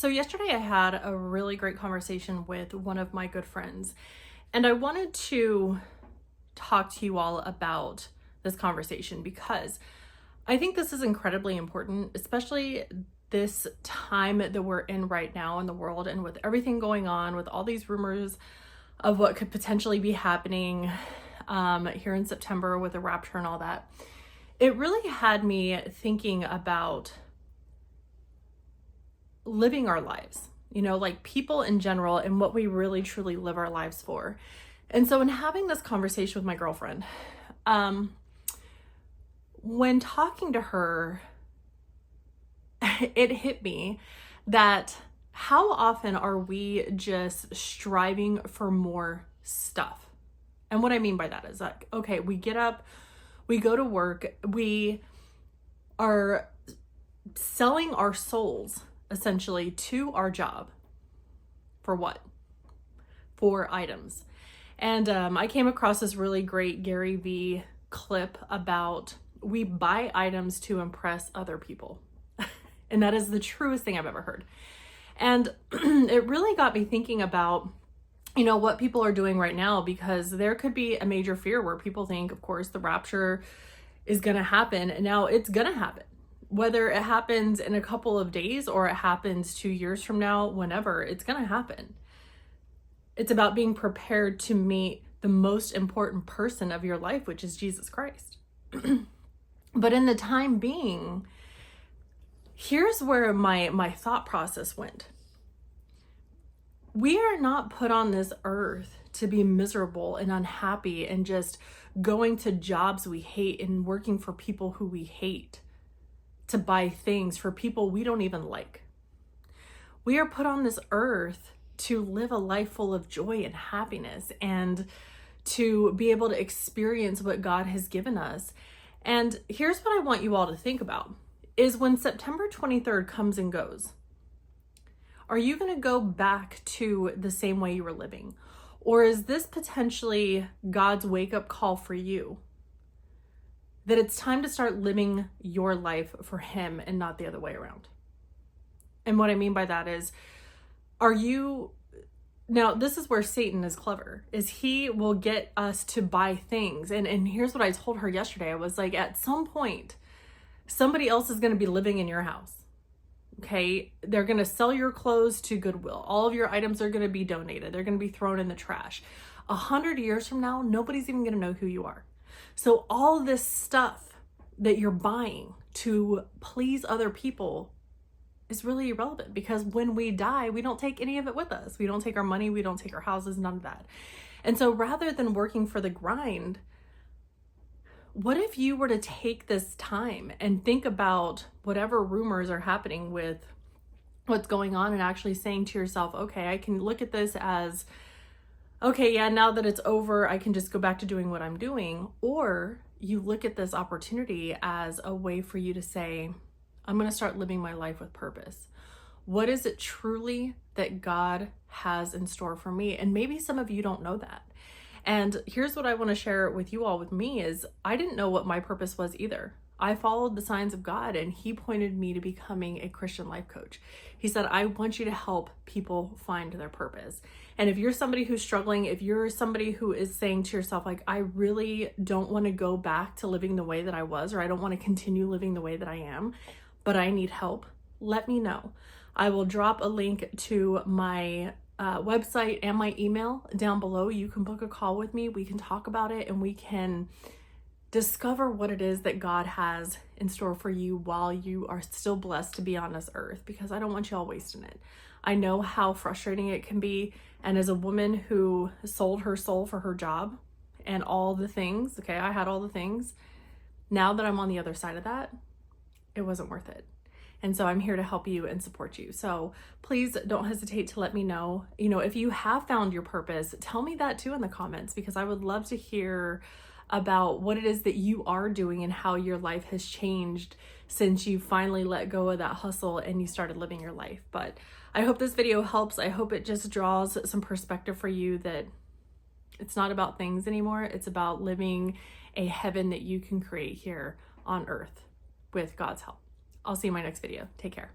So yesterday I had a really great conversation with one of my good friends, and I wanted to talk to you all about this conversation because I think this is incredibly important, especially this time that we're in right now in the world and with everything going on, with all these rumors of what could potentially be happening here in September with the rapture and all that. It really had me thinking about living our lives, like people in general and what we really truly live our lives for. And so in having this conversation with my girlfriend, when talking to her, it hit me that how often are we just striving for more stuff? And what I mean by that is like, okay, we get up, we go to work, we are selling our souls essentially to our job. For what? For items. And I came across this really great Gary Vee clip about we buy items to impress other people. And that is the truest thing I've ever heard. And it really got me thinking about, what people are doing right now, because there could be a major fear where people think, of course, the rapture is going to happen. And now it's going to happen. Whether it happens in a couple of days or it happens 2 years from now, whenever, it's going to happen. It's about being prepared to meet the most important person of your life, which is Jesus Christ. But in the time being, here's where my thought process went. We are not put on this earth to be miserable and unhappy and just going to jobs we hate and working for people who we hate, to buy things for people we don't even like. We are put on this earth to live a life full of joy and happiness and to be able to experience what God has given us. And here's what I want you all to think about is when September 23rd comes and goes, are you going to go back to the same way you were living? Or is this potentially God's wake-up call for you? That it's time to start living your life for Him and not the other way around. And what I mean by that is, now this is where Satan is clever, is he will get us to buy things. And here's what I told her yesterday. I was like, at some point, somebody else is going to be living in your house. Okay, they're going to sell your clothes to Goodwill. All of your items are going to be donated. They're going to be thrown in the trash. 100 years from now, nobody's even going to know who you are. So all this stuff that you're buying to please other people is really irrelevant, because when we die, we don't take any of it with us. We don't take our money, we don't take our houses, none of that. And so rather than working for the grind, what if you were to take this time and think about whatever rumors are happening with what's going on and actually saying to yourself, okay, I can look at this as, okay, yeah, now that it's over, I can just go back to doing what I'm doing. Or you look at this opportunity as a way for you to say, I'm going to start living my life with purpose. What is it truly that God has in store for me? And maybe some of you don't know that. And here's what I want to share with you all, with me, is I didn't know what my purpose was either. I followed the signs of God, and He pointed me to becoming a Christian life coach. He said, I want you to help people find their purpose. And if you're somebody who's struggling, if you're somebody who is saying to yourself, like, I really don't want to go back to living the way that I was, or I don't want to continue living the way that I am, but I need help, let me know. I will drop a link to my website and my email down below. You can book a call with me. We can talk about it and we can discover what it is that God has in store for you while you are still blessed to be on this earth, because I don't want you all wasting it. I know how frustrating it can be. And as a woman who sold her soul for her job and all the things, okay, I had all the things. Now that I'm on the other side of that, it wasn't worth it. And so I'm here to help you and support you. So please don't hesitate to let me know. If you have found your purpose, tell me that too in the comments, because I would love to hear about what it is that you are doing and how your life has changed since you finally let go of that hustle and you started living your life. But I hope this video helps. I hope it just draws some perspective for you that it's not about things anymore. It's about living a heaven that you can create here on earth with God's help. I'll see you in my next video. Take care.